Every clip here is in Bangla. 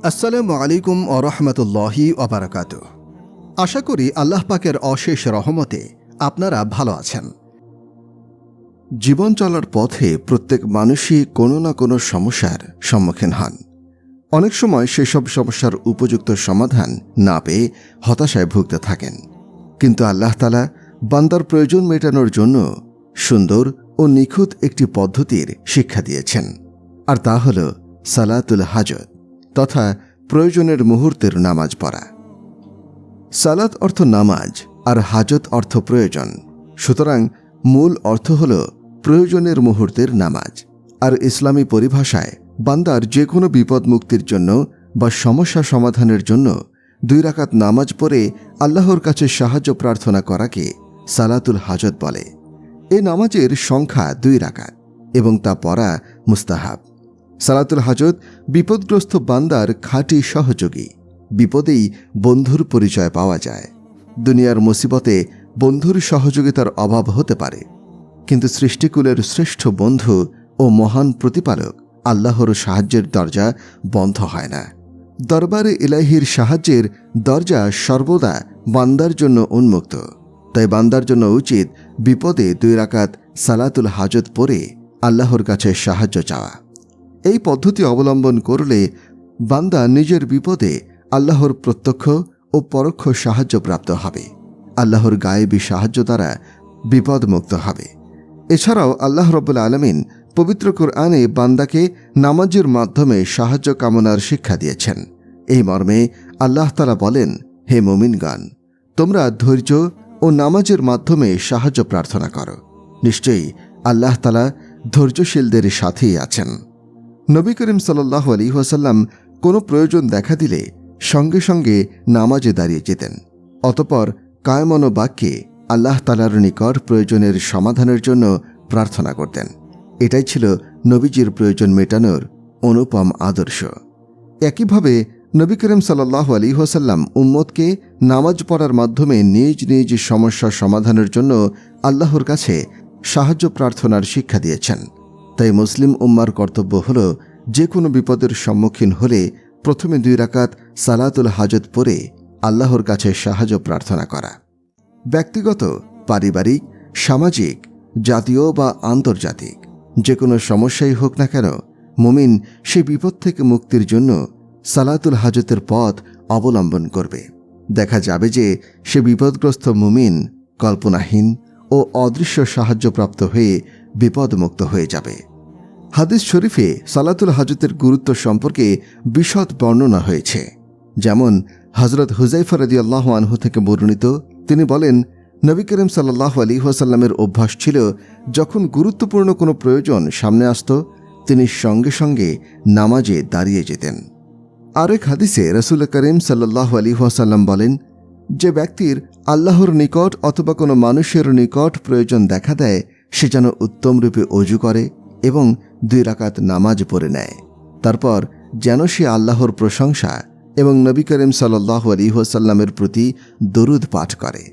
আসসালামু আলাইকুম ওয়া রাহমাতুল্লাহি ওয়া বারাকাতুহু। আশা করি আল্লাহ পাকের অশেষ রহমতে আপনারা ভালো আছেন। জীবন চলার পথে প্রত্যেক মানুষই কোনো না কোনো সমস্যার সম্মুখীন হন। অনেক সময় সেসব সমস্যার উপযুক্ত সমাধান না পেয়ে হতাশায় ভুগতে থাকেন। কিন্তু আল্লাহ তাআলা বান্দার প্রয়োজন মেটানোর জন্য সুন্দর ও নিখুঁত একটি পদ্ধতির শিক্ষা দিয়েছেন, আর তা হল সালাতুল হাজত তথা প্রয়োজনের মুহূর্তের নামাজ পড়া। সালাত অর্থ নামাজ আর হাজত অর্থ প্রয়োজন, সুতরাং মূল অর্থ হল প্রয়োজনের মুহূর্তের নামাজ। আর ইসলামী পরিভাষায় বান্দার যে কোনো বিপদ মুক্তির জন্য বা সমস্যা সমাধানের জন্য 2 রাকাত নামাজ পড়ে আল্লাহর কাছে সাহায্য প্রার্থনা করাকে সালাতুল হাজত বলে। এ নামাজের সংখ্যা 2 রাকাত এবং তা পড়া মুস্তাহাব। সালাতুল হাজত বিপদগ্রস্ত বান্দার খাঁটি সহযোগী। বিপদেই বন্ধুর পরিচয় পাওয়া যায়। দুনিয়ার মুসিবতে বন্ধুর সহযোগিতার অভাব হতে পারে, কিন্তু সৃষ্টিকুলের শ্রেষ্ঠ বন্ধু ও মহান প্রতিপালক আল্লাহর সাহায্যের দরজা বন্ধ হয় না। দরবারে ইলাহির সাহায্যের দরজা সর্বদা বান্দার জন্য উন্মুক্ত। তাই বান্দার জন্য উচিত বিপদে 2 রাকাত সালাতুল হাজত পড়ে আল্লাহর কাছে সাহায্য চাওয়া। এই পদ্ধতি অবলম্বন করলে বান্দা নিজের বিপদে আল্লাহর প্রত্যক্ষ ও পরোক্ষ সাহায্য প্রাপ্ত হবে। আল্লাহর গায়েবী সাহায্য দ্বারা বিপদমুক্ত হবে। এছাড়াও আল্লাহ রাব্বুল আলামিন পবিত্র কোরআনে বান্দাকে নামাজের মাধ্যমে সাহায্য কামনার শিক্ষা দিয়েছেন। এই মর্মে আল্লাহ তাআলা বলেন, হে মুমিনগণ, তোমরা ধৈর্য ও নামাজের মাধ্যমে সাহায্য প্রার্থনা করো। নিশ্চয়ই আল্লাহ তাআলা ধৈর্যশীলদের সাথেই আছেন। নবী করিম সাল্লাল্লাহু আলাইহি ওয়াসাল্লাম কোনো প্রয়োজন দেখা দিলে সঙ্গে সঙ্গে নামাজে দাঁড়িয়ে যেতেন। অতঃপর কায়মন বাক্যে আল্লাহ তাআলার নিকট প্রয়োজনের সমাধানের জন্য প্রার্থনা করতেন। এটাই ছিল নবীজির প্রয়োজন মেটানোর অনুপম আদর্শ। একইভাবে নবী করিম সাল্লাল্লাহু আলাইহি ওয়াসাল্লাম উম্মতকে নামাজ পড়ার মাধ্যমে নিজ নিজ সমস্যা সমাধানের জন্য আল্লাহর কাছে সাহায্য প্রার্থনার শিক্ষা দিয়েছেন। তাই মুসলিম উম্মার কর্তব্য হল যে কোনো বিপদের সম্মুখীন হলে প্রথমে 2 রাকাত সালাতুল হাজত পড়ে আল্লাহর কাছে সাহায্য প্রার্থনা করা। ব্যক্তিগত, পারিবারিক, সামাজিক, জাতীয় বা আন্তর্জাতিক যে কোনো সমস্যাই হোক না কেন, মুমিন সে বিপদ থেকে মুক্তির জন্য সালাতুল হাজতের পথ অবলম্বন করবে। দেখা যাবে যে সে বিপদগ্রস্ত মুমিন কল্পনাহীন ও অদৃশ্য সাহায্যপ্রাপ্ত হয়ে বিপদমুক্ত হয়ে যাবে। হাদিস শরীফে সালাতুল হাজতের গুরুত্ব সম্পর্কে বিশদ বর্ণনা হয়েছে। যেমন হযরত হুযায়ফা রাদিয়াল্লাহু আনহু থেকে বর্ণিত, তিনি বলেন, নবী করিম সাল্লাল্লাহু আলাইহি ওয়াসাল্লামের অভ্যাস ছিল যখন গুরুত্বপূর্ণ কোনো প্রয়োজন সামনে আসত তিনি সঙ্গে সঙ্গে নামাজে দাঁড়িয়ে যেতেন। আরেক হাদিসে রাসূল করিম সাল্লাল্লাহু আলাইহি ওয়াসাল্লাম বলেন, যে ব্যক্তির আল্লাহর নিকট অথবা কোনো মানুষের নিকট প্রয়োজন দেখা দেয় সে যেন উত্তম রূপে ওযু করে এবং 2 রাকাত নামাজ পড়ে নেয়। তারপর যেন সে আল্লাহর প্রশংসা এবং নবী করিম সাল্লাল্লাহু আলাইহি ওয়াসাল্লামের প্রতি দরুদ পাঠ করে।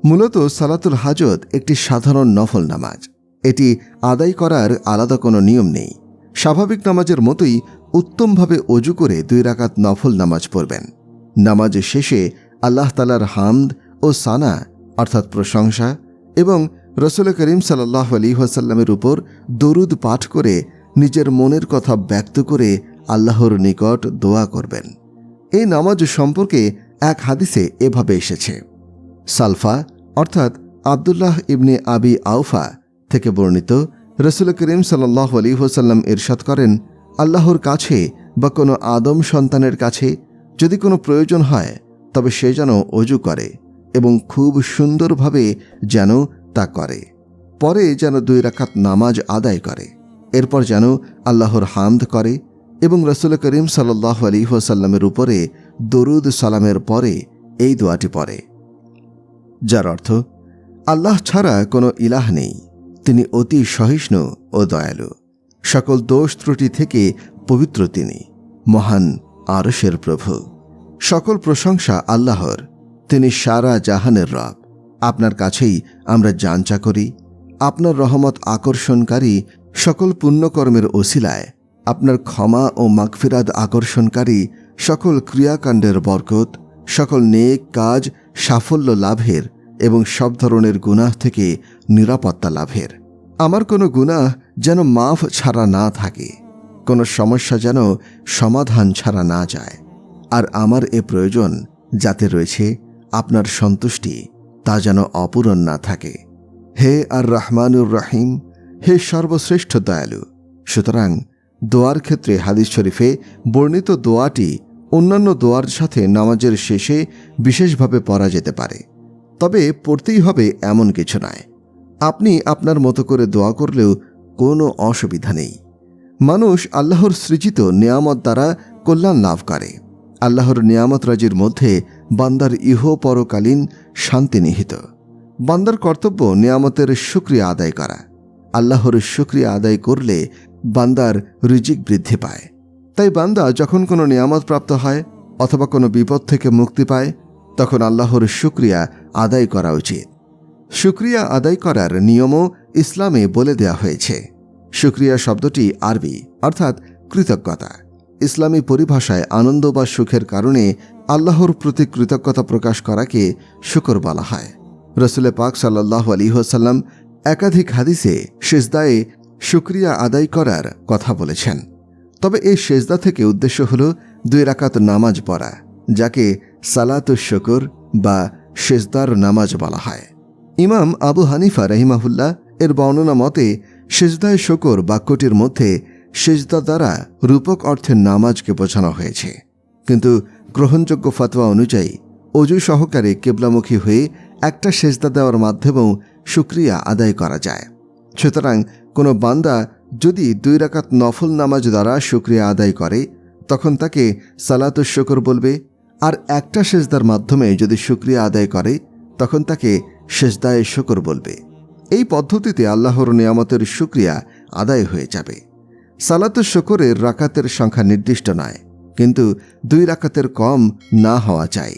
মূলত সালাতুল হাজত একটি সাধারণ নফল নামাজ। এটি আদায় করার আলাদা কোনো নিয়ম নেই। স্বাভাবিক নামাজের মতোই উত্তমভাবে ওযু করে 2 রাকাত নফল নামাজ পড়বেন। নামাজের শেষে আল্লাহ তাআলার হামদ ও সানা অর্থাৎ প্রশংসা এবং রাসূল করিম সাল্লাল্লাহু আলাইহি ওয়াসাল্লামের উপর দরুদ পাঠ করে নিজের মনের কথা ব্যক্ত করে আল্লাহর নিকট দোয়া করবেন। এই নামাজ সম্পর্কে এক হাদিসে এভাবে এসেছে। সালফা অর্থাৎ আব্দুল্লাহ ইবনে আবি আওফা থেকে বর্ণিত, রাসূল করিম সাল্লাল্লাহু আলাইহি ওয়াসাল্লাম ইরশাদ করেন, আল্লাহর কাছে বা কোনো আদম সন্তানের কাছে যদি কোনো প্রয়োজন হয় তবে সে যেন ওযু করে এবং খুব সুন্দরভাবে যেন তা করে। পরে যেন 2 রাকাত নামাজ আদায় করে। এরপর যেন আল্লাহর হামদ করে এবং রাসূল করিম সাল্লাল্লাহু আলাইহি ওয়াসাল্লামের উপরে দরুদ সালামের পরে এই দোয়াটি পড়ে, যার অর্থ, আল্লাহ ছাড়া কোনো ইলাহ নেই, তিনি অতি সহিষ্ণু ও দয়ালু, সকল দোষ ত্রুটি থেকে পবিত্র তিনি, মহান আরশের প্রভু, সকল প্রশংসা আল্লাহর, তিনি সারা জাহানের রব। আপনার কাছেই আমরা যাঞ্চা করি, আপনার রহমত আকর্ষণকারী সকল পুণ্যকর্মের ওসিলায় আপনার ক্ষমা ও মাগফিরাত আকর্ষণকারী সকল ক্রিয়াকাণ্ডের বরকত, সকল নেক কাজ সাফল্য লাভের এবং সব ধরনের গুনাহ থেকে নিরাপত্তা লাভের। আমার কোনো গুনাহ যেন মাফ ছাড়া না থাকে, কোনো সমস্যা যেন সমাধান ছাড়া না যায়। আর আমার এ প্রয়োজন যাতে রয়েছে আপনার সন্তুষ্টি, তা যেন অপূরণ না থাকে। হে আর রহমানুর রহিম, হে সর্বশ্রেষ্ঠ দয়ালু। সুতরাং দোয়ার ক্ষেত্রে হাদিস শরীফে বর্ণিত দোয়াটি অন্যান্য দোয়ার সাথে নামাজের শেষে বিশেষভাবে পড়া যেতে পারে, তবে পড়তেই হবে এমন কিছু নয়। আপনি আপনার মতো করে দোয়া করলেও কোনো অসুবিধা নেই। মানুষ আল্লাহর সৃজিত নিয়ামত দ্বারা কল্যাণ লাভ করে। আল্লাহর নিয়ামত রাজির মধ্যে বান্দার ইহ পরকালীন শান্তি নিহিত। বান্দার কর্তব্য নিয়ামতের শুকরিয়া আদায় করা। আল্লাহর শুকরিয়া আদায় করলে বান্দার রিজিক বৃদ্ধি পায়। তাই বান্দা যখন কোনো নিয়ামত প্রাপ্ত হয় অথবা কোনো বিপদ থেকে মুক্তি পায়, তখন আল্লাহর শুকরিয়া আদায় করা উচিত। শুকরিয়া আদায় করার নিয়মও ইসলামে বলে দেয়া হয়েছে। শুকরিয়া শব্দটি আরবি, অর্থাৎ কৃতজ্ঞতা। ইসলামী পরিভাষায় আনন্দ বা সুখের কারণে আল্লাহর প্রতি কৃতজ্ঞতা প্রকাশ করাকে শুকর বলা হয়। রাসূল পাক সাল্লাল্লাহু আলাইহি ওয়াসাল্লাম একাধিক হাদিসে সিজদায়ে শুকরিয়া আদায় করার কথা বলেছেন। তবে এই সিজদা থেকে উদ্দেশ্য হল 2 রাকাত নামাজ পড়া, যাকে সালাতুশ শুকর বা সিজদার নামাজ বলা হয়। ইমাম আবু হানিফা রাহিমাহুল্লাহ এর বর্ণনা মতে সিজদায়ে শুকর বাক্যটির মধ্যে সিজদা দ্বারা রূপক অর্থের নামাজকে বোঝানো হয়েছে। কিন্তু গ্রহণযোগ্য ফতোয়া অনুযায়ী অজু সহকারে কিবলামুখী হয়ে একটা সিজদা দেওয়ার মাধ্যমেও শুকরিয়া আদায় করা যায়। সুতরাং কোনো বান্দা যদি 2 রাকাত নফল নামাজ দ্বারা শুকরিয়া আদায় করে, তখন তাকে সালাতুশ শুকর বলবে। আর একটা সিজদার মাধ্যমে যদি শুকরিয়া আদায় করে, তখন তাকে সিজদায়ে শুকর বলবে। এই পদ্ধতিতে আল্লাহর নিয়ামতের শুকরিয়া আদায় হয়ে যাবে। সালাতুশ শুকরের রাকাতের সংখ্যা নির্দিষ্ট নয়, কিন্তু 2 রাকাতের কম না হওয়া চাই।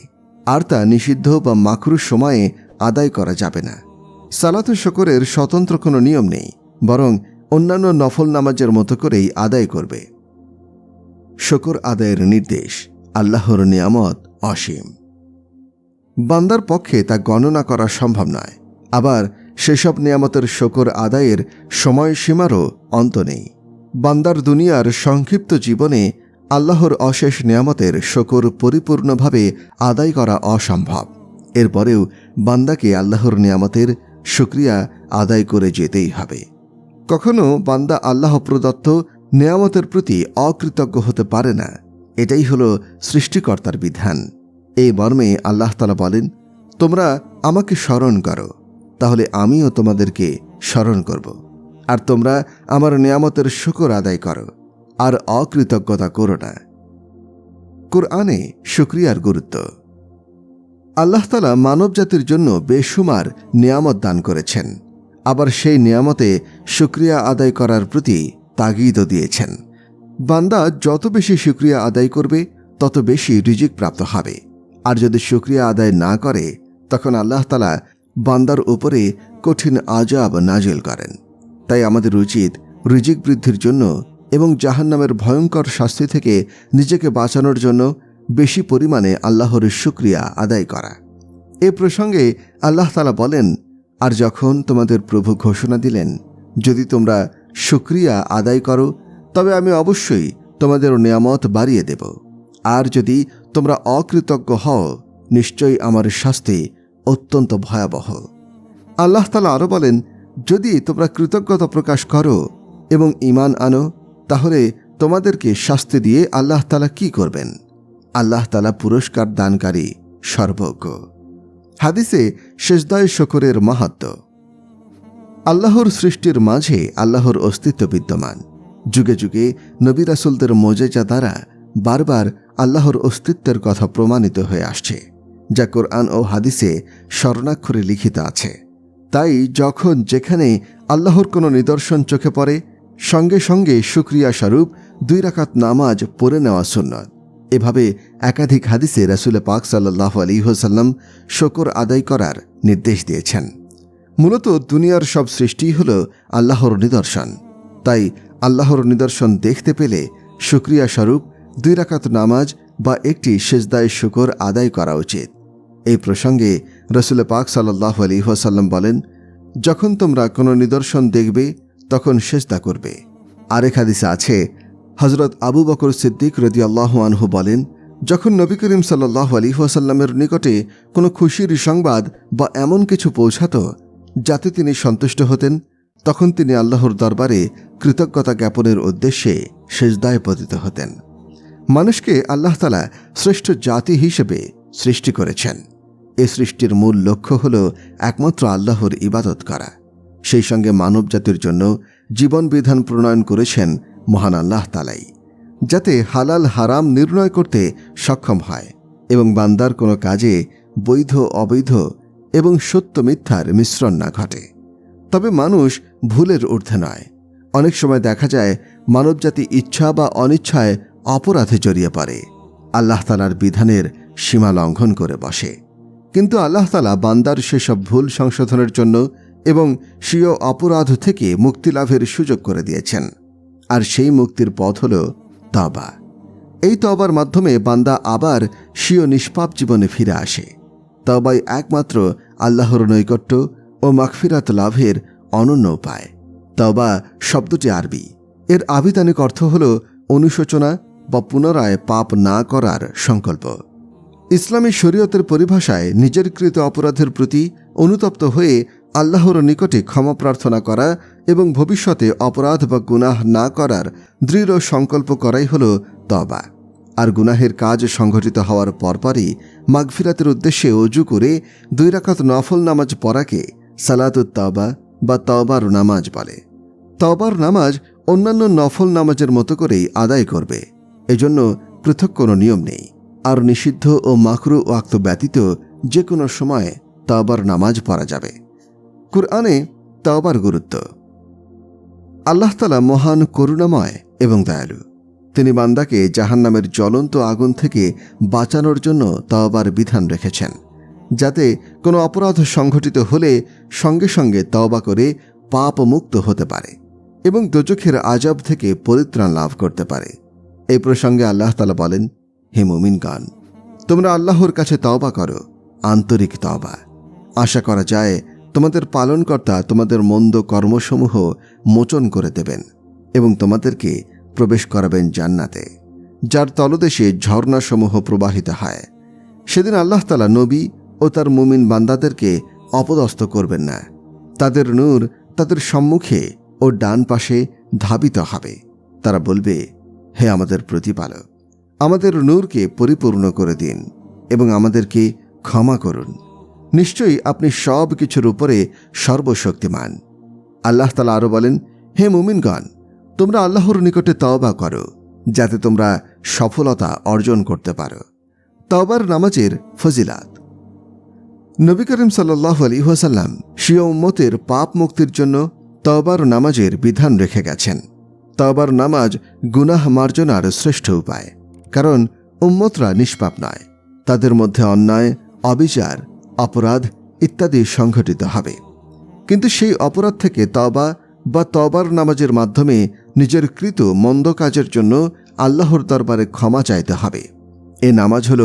আর তা নিষিদ্ধ বা মাকরুহ সময়ে আদায় করা যাবে না। সালাতুশ শুকরের স্বতন্ত্র কোনো নিয়ম নেই, বরং অন্যান্য নফল নামাজের মতো করেই আদায় করবে। শুকর আদায়ের নির্দেশ। আল্লাহর নিয়ামত অসীম, বান্দার পক্ষে তা গণনা করা সম্ভব নয়। আবার সেসব নিয়ামতের শুকর আদায়ের সময়সীমারও অন্ত নেই। বান্দার দুনিয়ার সংক্ষিপ্ত জীবনে আল্লাহর অশেষ নিয়ামতের শুকর পরিপূর্ণভাবে আদায় করা অসম্ভব। এরপরেও বান্দাকে আল্লাহর নিয়ামতের শুকরিয়া আদায় করে যেতেই হবে। কখনো বান্দা আল্লাহ প্রদত্ত নিয়ামতের প্রতি অকৃতজ্ঞ হতে পারে না। এটাই হল সৃষ্টিকর্তার বিধান। এই মর্মে আল্লাহ তাআলা বলেন, তোমরা আমাকে স্মরণ করো, তাহলে আমিও তোমাদেরকে স্মরণ করব। আর তোমরা আমার নিয়ামতের শুকর আদায় করো, আর অকৃতজ্ঞতা করো না। কুরআনে শুকরিয়ার গুরুত্ব। আল্লাহ তাআলা মানব জাতির জন্য বেশুমার নিয়ামত দান করেছেন। আবার সেই নিয়ামতে শুকরিয়া আদায় করার প্রতি তাগিদও দিয়েছেন। বান্দা যত বেশি শুকরিয়া আদায় করবে, তত বেশি রিজিক প্রাপ্ত হবে। আর যদি শুকরিয়া আদায় না করে, তখন আল্লাহ তাআলা বান্দার উপরে কঠিন আযাব নাজিল করেন। তাই আমাদের উচিত রিজিক বৃদ্ধির জন্য এবং জাহান্নামের ভয়ঙ্কর শাস্তি থেকে নিজেকে বাঁচানোর জন্য বেশি পরিমাণে আল্লাহর শুকরিয়া আদায় করা। এ প্রসঙ্গে আল্লাহ তাআলা বলেন, আর যখন তোমাদের প্রভু ঘোষণা দিলেন, যদি তোমরা শুকরিয়া আদায় করো, তবে আমি অবশ্যই তোমাদের নিয়ামত বাড়িয়ে দেব। আর যদি তোমরা অকৃতজ্ঞ হও, নিশ্চয়ই আমার শাস্তি অত্যন্ত ভয়াবহ। আল্লাহ তাআলা আরও বলেন, যদি তোমরা কৃতজ্ঞতা প্রকাশ করো এবং ঈমান আনো, তাহলে তোমাদেরকে শাস্তি দিয়ে আল্লাহ তাআলা কি করবেন? আল্লাহ তাআলা পুরস্কার দানকারী, সর্বজ্ঞ। হাদিসে সিজদায়ে শুকরের মাহাত্ম্য। আল্লাহর সৃষ্টির মাঝে আল্লাহর অস্তিত্ব বিদ্যমান। যুগে যুগে নবী রাসূলদের মুজিজা দ্বারা বারবার আল্লাহর অস্তিত্বের কথা প্রমাণিত হয়ে আসছে, যা কোরআন ও হাদিসে স্বর্ণাক্ষরে লিখিত আছে। তাই যখন যেখানে আল্লাহর কোনো নিদর্শন চোখে পড়ে, সঙ্গে সঙ্গে শুকরিয়া স্বরূপ 2 রাকাত নামাজ পড়ে নেওয়া সুন্নত। এভাবে একাধিক হাদিসে রাসূল পাক সাল্লাল্লাহু আলাইহি ওয়াসাল্লাম শুকর আদায় করার নির্দেশ দিয়েছেন। মূলত দুনিয়ার সব সৃষ্টিই হল আল্লাহর নিদর্শন। তাই আল্লাহর নিদর্শন দেখতে পেলে শুকরিয়া স্বরূপ 2 রাকাত নামাজ বা একটি সেজদায়ে শুকর আদায় করা উচিত। এই প্রসঙ্গে রাসূল পাক সাল্লাল্লাহু আলাইহি ওয়াসাল্লাম বলেন, যখন তোমরা কোনো নিদর্শন দেখবে তখন সেজদা করবে। আরেক হাদিসে আছে, হযরত আবু বকর সিদ্দিক রাদিয়াল্লাহু আনহু বলেন, যখন নবী করিম সাল্লাল্লাহু আলাইহি ওয়াসাল্লামের নিকটে কোনো খুশির সংবাদ বা এমন কিছু পৌঁছাত যাতে তিনি সন্তুষ্ট হতেন, তখন তিনি আল্লাহর দরবারে কৃতজ্ঞতা জ্ঞাপনের উদ্দেশ্যে সেজদায় পতিত হতেন। মানুষকে আল্লাহ তাআলা শ্রেষ্ঠ জাতি হিসেবে সৃষ্টি করেছেন। এ সৃষ্টির মূল লক্ষ্য হল একমাত্র আল্লাহর ইবাদত করা। সেই সঙ্গে মানব জাতির জন্য জীবন বিধান প্রণয়ন করেছেন মহান আল্লাহ তাআলাই, যাতে হালাল হারাম নির্ণয় করতে সক্ষম হয় এবং বান্দার কোনো কাজে বৈধ অবৈধ এবং সত্য মিথ্যার মিশ্রণ না ঘটে। তবে মানুষ ভুলের ঊর্ধ্বে নয়। অনেক সময় দেখা যায় মানবজাতি ইচ্ছা বা অনিচ্ছায় অপরাধে জড়িয়ে পড়ে, আল্লাহ তাআলার বিধানের সীমা লঙ্ঘন করে বসে। কিন্তু আল্লাহ তাআলা বান্দার সেসব ভুল সংশোধনের জন্য এবং স্বীয় অপরাধ থেকে মুক্তি লাভের সুযোগ করে দিয়েছেন। আর সেই মুক্তির পথ হল তওবা। এই তওবার মাধ্যমে বান্দা আবার স্বীয় নিষ্পাপ জীবনে ফিরে আসে। তওবাই একমাত্র আল্লাহর নৈকট্য ও মাগফিরাত লাভের অনন্য উপায়। তওবা শব্দটি আরবি। এর আবিধানিক অর্থ হল অনুশোচনা বা পুনরায় পাপ না করার সংকল্প। ইসলামী শরীয়তের পরিভাষায় নিজের কৃত অপরাধের প্রতি অনুতপ্ত হয়ে আল্লাহর নিকটে ক্ষমা প্রার্থনা করা এবং ভবিষ্যতে অপরাধ বা গুনাহ না করার দৃঢ় সংকল্প করাই হল তওবা। আর গুনাহের কাজ সংঘটিত হওয়ার পরপরই মাগফিরাতের উদ্দেশ্যে ওযু করে 2 রাকাত নফল নামাজ পড়াকে সালাতুত তওবা বা তওবার নামাজ বলে। তওবার নামাজ অন্যান্য নফল নামাজের মতো করেই আদায় করবে। এজন্য পৃথক কোনো নিয়ম নেই। আর নিষিদ্ধ ও মাকরুহ ওয়াক্ত ব্যতীত যে কোনো সময়ে তওবার নামাজ পড়া যাবে। কুরআনে তওবার গুরুত্ব। আল্লাহ তাআলা মহান, করুণাময় এবং দয়ালু। তিনি বান্দাকে জাহান্নামের জ্বলন্ত আগুন থেকে বাঁচানোর জন্য তওবার বিধান রেখেছেন, যাতে কোনো অপরাধ সংঘটিত হলে সঙ্গে সঙ্গে তওবা করে পাপ মুক্ত হতে পারে এবং দোজখের আযাব থেকে পরিত্রাণ লাভ করতে পারে। এই প্রসঙ্গে আল্লাহ তাআলা বলেন, হে মুমিনগণ, তোমরা আল্লাহর কাছে তওবা করো, আন্তরিক তওবা। আশা করা যায় তোমাদের পালনকর্তা তোমাদের মন্দ কর্মসমূহ মোচন করে দেবেন এবং তোমাদেরকে প্রবেশ করাবেন জান্নাতে, যার তলদেশে ঝর্ণাসমূহ প্রবাহিত হয়। সেদিন আল্লাহ তাআলা নবী ও তার মুমিন বান্দাদেরকে অপদস্থ করবেন না। তাদের নূর তাদের সম্মুখে ও ডান পাশে ধাবিত হবে। তারা বলবে, হে আমাদের প্রতিপালক, আমাদের নূরকে পরিপূর্ণ করে দিন এবং আমাদেরকে ক্ষমা করুন। নিশ্চয়ই আপনি সব কিছুর উপরে সর্বশক্তিমান। আল্লাহ তাআলা আরও বলেন, হে মুমিনগণ, তোমরা আল্লাহর নিকটে তওবা করো, যাতে তোমরা সফলতা অর্জন করতে পারো। তওবার নামাজের ফজিলাত। নবী করিম সাল্লাল্লাহু আলাইহি ওয়াসাল্লাম স্বীয় উম্মতের পাপ মুক্তির জন্য তওবার নামাজের বিধান রেখে গেছেন। তওবার নামাজ গুনাহ মার্জনার শ্রেষ্ঠ উপায়, কারণ উম্মতরা নিষ্পাপ নয়। তাদের মধ্যে অন্যায়, অবিচার, অপরাধ ইত্যাদি সংঘটিত হবে, কিন্তু সেই অপরাধ থেকে তওবা বা তওবার নামাজের মাধ্যমে নিজের কৃত মন্দ কাজের জন্য আল্লাহর দরবারে ক্ষমা চাইতে হবে। এ নামাজ হল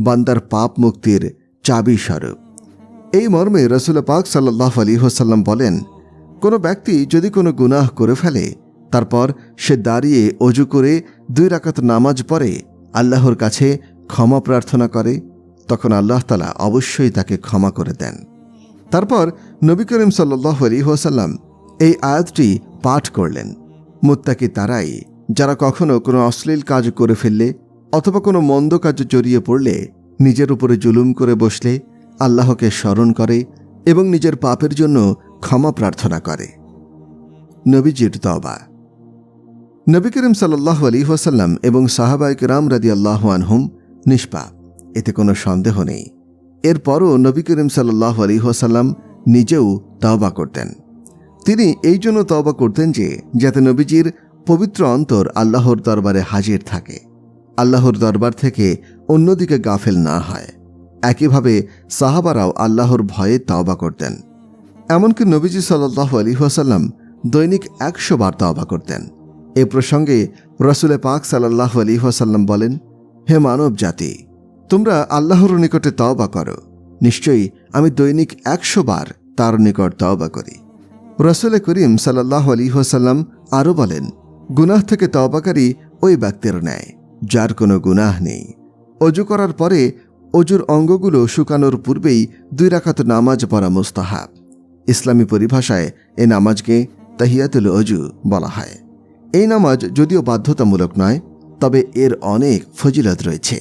বান্দার পাপ মুক্তির চাবি স্বরূপ। এই মর্মে রাসূল পাক সাল্লাল্লাহু আলাইহি ওয়াসাল্লাম বলেন, কোনো ব্যক্তি যদি কোনো গুনাহ করে ফেলে, তারপর সে দাঁড়িয়ে ওযু করে 2 রাকাত নামাজ পড়ে আল্লাহর কাছে ক্ষমা প্রার্থনা করে, তখন আল্লাহ তাআলা অবশ্যই তাকে ক্ষমা করে দেন। তারপর নবী করিম সাল্লাল্লাহু আলাইহি ওয়াসাল্লাম এই আয়াতটি পাঠ করলেন। মুত্তাকি তারাই যারা কখনো কোনো অশ্লীল কাজ করে ফেললে অথবা কোনো মন্দ কাজে জড়িয়ে পড়লে, নিজের উপরে জুলুম করে বসলে আল্লাহকে স্মরণ করে এবং নিজের পাপের জন্য ক্ষমা প্রার্থনা করে। নবীজির তওবা। নবী করিম সাল্লাল্লাহু আলাইহি ওয়াসাল্লাম এবং সাহাবায়ে কেরাম রাদিয়াল্লাহু আনহুম নিষ্পাপ, এতে কোনো সন্দেহ নেই। এরপরও নবী করিম সাল্লাল্লাহু আলাইহি ওয়াসাল্লাম নিজেও তওবা করতেন। তিনি এই জন্য তওবা করতেন যে যাতে নবীজির পবিত্র অন্তর আল্লাহর দরবারে হাজির থাকে, আল্লাহর দরবার থেকে অন্যদিকে গাফেল না হয়। একইভাবে সাহাবারাও আল্লাহর ভয়ে তওবা করতেন। এমনকি নবীজি সাল্লাল্লাহু আলাইহি ওয়াসাল্লাম দৈনিক 100 বার তওবা করতেন। এ প্রসঙ্গে রসুল পাক সাল্লাল্লাহু আলাইহি ওয়াসাল্লাম বলেন, হে মানব জাতি, তোমরা আল্লাহর নিকটে তওবা করো, নিশ্চয়ই আমি দৈনিক 100 বার তার নিকট তওবা করি। রসুল করিম সাল্লাল্লাহু আলাইহি ওয়াসাল্লাম আরও বলেন, গুনাহ থেকে তওবাকারী ওই ব্যক্তির ন্যায় যার কোনো গুনাহ নেই। অজু করার পরে অজুর অঙ্গগুলো শুকানোর পূর্বেই 2 রাকাত নামাজ পড়া মুস্তাহাব। ইসলামী পরিভাষায় এ নামাজকে তাহিয়াতুল অজু বলা হয়। এই নামাজ যদিও বাধ্যতামূলক নয়, তবে এর অনেক ফজিলত রয়েছে।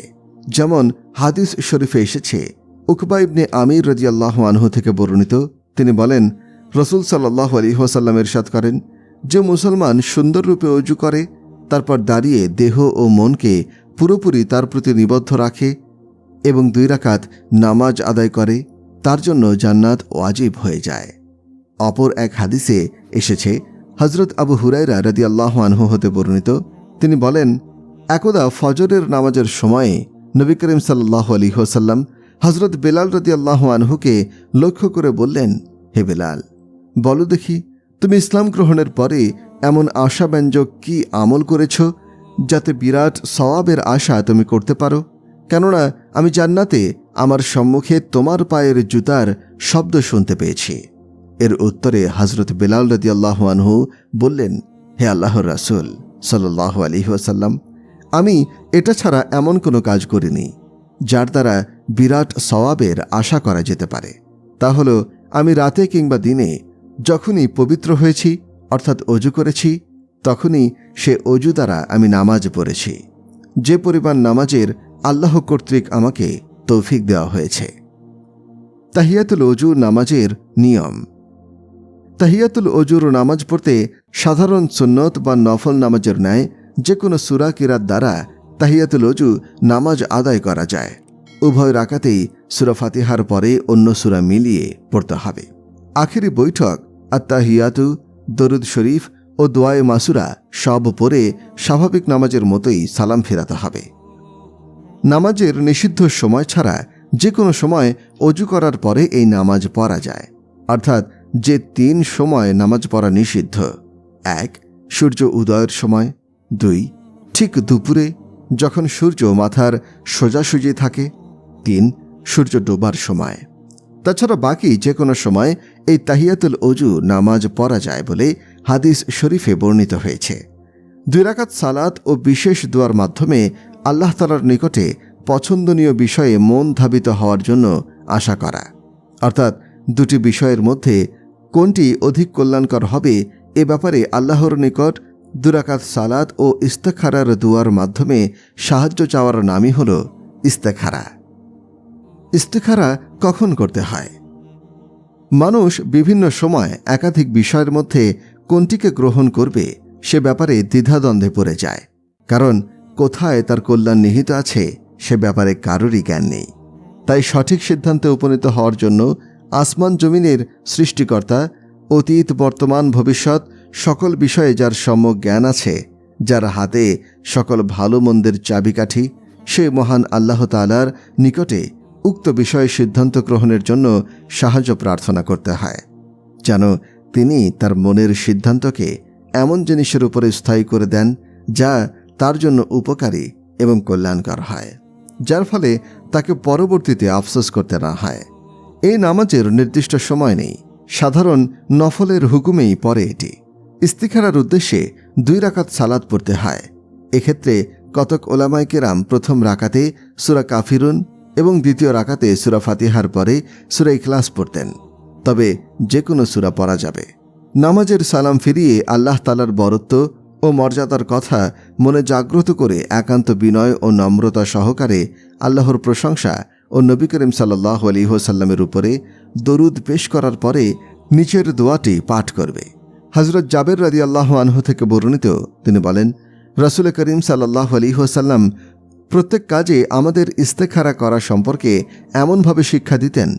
যেমন হাদিস শরীফে এসেছে, উকবা ইবনে আমির রাদিয়াল্লাহু আনহু থেকে বর্ণিত, তিনি বলেন, রসুল সাল্লাল্লাহু আলাইহি ওয়াসাল্লাম ইরশাদ করেন, যে মুসলমান সুন্দর রূপে অজু করে, তারপর দাঁড়িয়ে দেহ ও মনকে পুরোপুরি তার প্রতি নিবদ্ধ রাখে এবং 2 রাকাত নামাজ আদায় করে, তার জন্য জান্নাত ওয়াজিব হয়ে যায়। অপর এক হাদিসে এসেছে, হযরত আবু হুরায়রা রাদিয়াল্লাহু আনহু হতে বর্ণিত, তিনি বলেন, একদা ফজরের নামাজের সময়ে নবী করিম সাল্লাল্লাহু আলাইহি ওয়াসাল্লাম হযরত বেলাল রাদিয়াল্লাহু আনহুকে লক্ষ্য করে বললেন, হে বেলাল, বলো দেখি, তুমি ইসলাম গ্রহণের পরে এমন আশাব্যঞ্জক কি আমল করেছ যাতে বিরাট সওয়াবের আশা তুমি করতে পারো? কেননা আমি জান্নাতে আমার সম্মুখে তোমার পায়ের জুতার শব্দ শুনতে পেয়েছি। এর উত্তরে হযরত বেলাল রাদিয়াল্লাহু আনহু বললেন, হে আল্লাহর রাসূল সাল্লাল্লাহু আলাইহি ওয়াসাল্লাম, আমি এটা ছাড়া এমন কোনো কাজ করিনি যার দ্বারা বিরাট সওয়াবের আশা করা যেতে পারে। তা হলো, আমি রাতে কিংবা দিনে যখনই পবিত্র হয়েছি, অর্থাৎ অজু করেছি, তখনই সে অজু দ্বারা আমি নামাজ পড়েছি, যে পরিমাণ নামাজের আল্লাহ কর্তৃক আমাকে তৌফিক দেওয়া হয়েছে। তাহিয়াতুল অজু নামাজের নিয়ম। তাহিয়াতুল অজুর নামাজ পড়তে সাধারণ সুন্নত বা নফল নামাজের ন্যায় যে কোনো সূরা কিরাত দ্বারা তাহিয়াতুল অজু নামাজ আদায় করা যায়। উভয় রাকাতেই সূরা ফাতিহার পরে অন্য সূরা মিলিয়ে পড়তে হবে। আখেরি বৈঠক আত্তাহিয়াতু, দরুদ শরীফ ও দোয়ায়ে মাসুরা সব পড়ে স্বাভাবিক নামাজের মতোই সালাম ফেরাতে হবে। নামাজের নিষিদ্ধ সময় ছাড়া যে কোনো সময় অজু করার পরে এই নামাজ পড়া যায়। অর্থাৎ যে 3 সময় নামাজ পড়া নিষিদ্ধ: 1. সূর্য উদয়ের সময়, 2. ঠিক দুপুরে যখন সূর্য মাথার সোজাসুজি থাকে, 3. সূর্য ডোবার সময়। তাছাড়া বাকি যে কোনো সময় এই তাহিয়াতুল অজু নামাজ পড়া যায় বলে হাদিস শরীফে বর্ণিত হয়েছে। 2 রাকাত সালাত ও বিশেষ দোয়ার মাধ্যমে আল্লাহ তাআলার নিকটে পছন্দনীয় বিষয়ে মন ধাবিত হওয়ার জন্য আশা করা, অর্থাৎ 2টি বিষয়ের মধ্যে কোনটি অধিক কল্যাণকর হবে এ ব্যাপারে আল্লাহর নিকট 2 রাকাত সালাত ও ইস্তেখারার দোয়ার মাধ্যমে সাহায্য চাওয়ার নামই হল ইস্তেখারা। ইস্তেখারা কখন করতে হয়? মানুষ বিভিন্ন সময় একাধিক বিষয়ের মধ্যে কোনটিকে গ্রহণ করবে সে ব্যাপারে দ্বিধাদ্বন্দ্বে পড়ে যায়, কারণ কোথায় তার কল্যাণ নিহিত আছে সে ব্যাপারে কারোরই জ্ঞান নেই। তাই সঠিক সিদ্ধান্তে উপনীত হওয়ার জন্য আসমান জমিনের সৃষ্টিকর্তা, অতীত, বর্তমান, ভবিষ্যৎ সকল বিষয়ে যার সম্যক জ্ঞান আছে, যার হাতে সকল ভালো মন্দের চাবিকাঠি, সে মহান আল্লাহ তাআলার নিকটে উক্ত বিষয়ে সিদ্ধান্ত গ্রহণের জন্য সাহায্য প্রার্থনা করতে হয়, যেন তিনি তার মনের সিদ্ধান্তকে এমন জিনিসের উপরে স্থায়ী করে দেন যা তার জন্য উপকারী এবং কল্যাণকর হয়, যার ফলে তাকে পরবর্তীতে আফসোস করতে না হয়। এই নামাজের নির্দিষ্ট সময় নেই, সাধারণ নফলের হুকুমেই পড়ে এটি। ইস্তিখারার উদ্দেশ্যে 2 রাকাত সালাত পড়তে হয়। এক্ষেত্রে কতক ওলামায়ে কেরাম প্রথম রাকাতে সূরা কাফিরুন এবং দ্বিতীয় রাকাতে সূরা ফাতিহার পরে সূরা ইখলাস পড়তেন। তবে যে কোনো সূরা পড়া যাবে। নামাজের সালাম ফিরিয়ে আল্লাহ তাআলার বরত্ব ও মর্যাদার কথা মনে জাগ্রত করে একান্ত বিনয় ও নম্রতা সহকারে আল্লাহর প্রশংসা ও নবী করিম সাল্লাল্লাহু আলাইহি ওয়াসাল্লামের উপরে দরুদ পেশ করার পরে নিচের দোয়াটি পাঠ করবে। হযরত জাবের রাদিয়াল্লাহু আনহু থেকে বর্ণিত, তিনি বলেন, রাসূল করিম সাল্লাল্লাহু আলাইহি ওয়াসাল্লাম প্রত্যেক কাজে আমাদের ইস্তেখারা করা সম্পর্কে এমনভাবে শিক্ষা দিতেন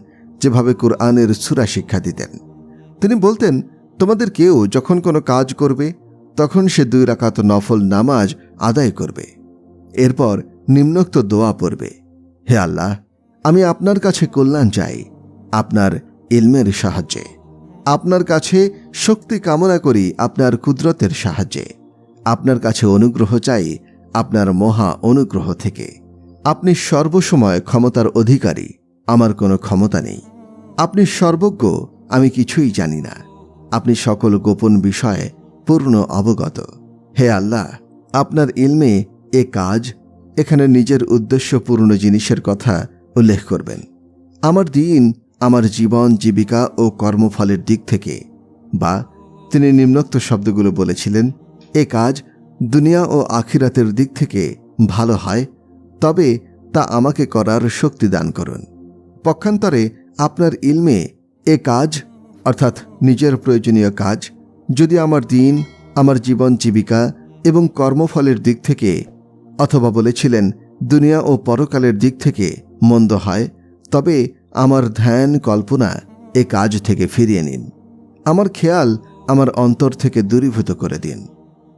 যেভাবে কুরআনের সূরা শিক্ষা দিতেন। তিনি বলতেন, তোমাদের কেউ যখন কোনো কাজ করবে তখন সে 2 রাকাত নফল নামাজ আদায় করবে, এরপর নিম্নোক্ত দোয়া পড়বে: হে আল্লাহ, আমি আপনার কাছে কল্যাণ চাই আপনার ইলমের সাহায্যে, আপনার কাছে শক্তি কামনা করি আপনার কুদরতের সাহায্যে, আপনার কাছে অনুগ্রহ চাই আপনার মহা অনুগ্রহ থেকে। আপনি সর্বসময় ক্ষমতার অধিকারী, আমার কোনো ক্ষমতা নেই। আপনি সর্বজ্ঞ, আমি কিছুই জানি না। আপনি সকল গোপন বিষয়ে পূর্ণ অবগত। হে আল্লাহ, আপনার ইলমে এ কাজ, এখানে নিজের উদ্দেশ্যপূর্ণ জিনিসের কথা উল্লেখ করবেন। আমার দিন, আমার জীবন, জীবিকা ও কর্মফলের দিক থেকে, বা তিনি নিম্নোক্ত শব্দগুলো বলেছিলেন, এ কাজ দুনিয়া ও আখিরাতের দিক থেকে ভালো হয়, তবে তা আমাকে করার শক্তি দান করুন। পক্ষান্তরে আপনার ইলমে এ কাজ, অর্থাৎ নিজের প্রয়োজনীয় কাজ, যদি আমার দিন, আমার জীবন, জীবিকা এবং কর্মফলের দিক থেকে, অথবা বলেছিলেন দুনিয়া ও পরকালের দিক থেকে মন্দ হয়, তবে আমার ধ্যান কল্পনা এ কাজ থেকে ফিরিয়ে নিন। আমার খেয়াল আমার অন্তর থেকে দূরীভূত করে দিন,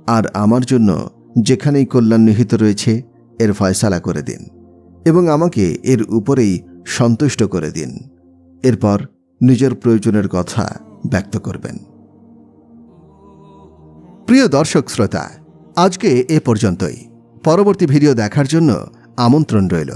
আর আমার জন্য যেখানেই কল্যাণ নিহিত রয়েছে এর ফয়সালা করে দিন, এবং আমাকে এর উপরেই সন্তুষ্ট করে দিন। এরপর নিজের প্রয়োজনের কথা ব্যক্ত করবেন। প্রিয় দর্শক শ্রোতা, আজকে এ পর্যন্তই। পরবর্তী ভিডিও দেখার জন্য আমন্ত্রণ রইল।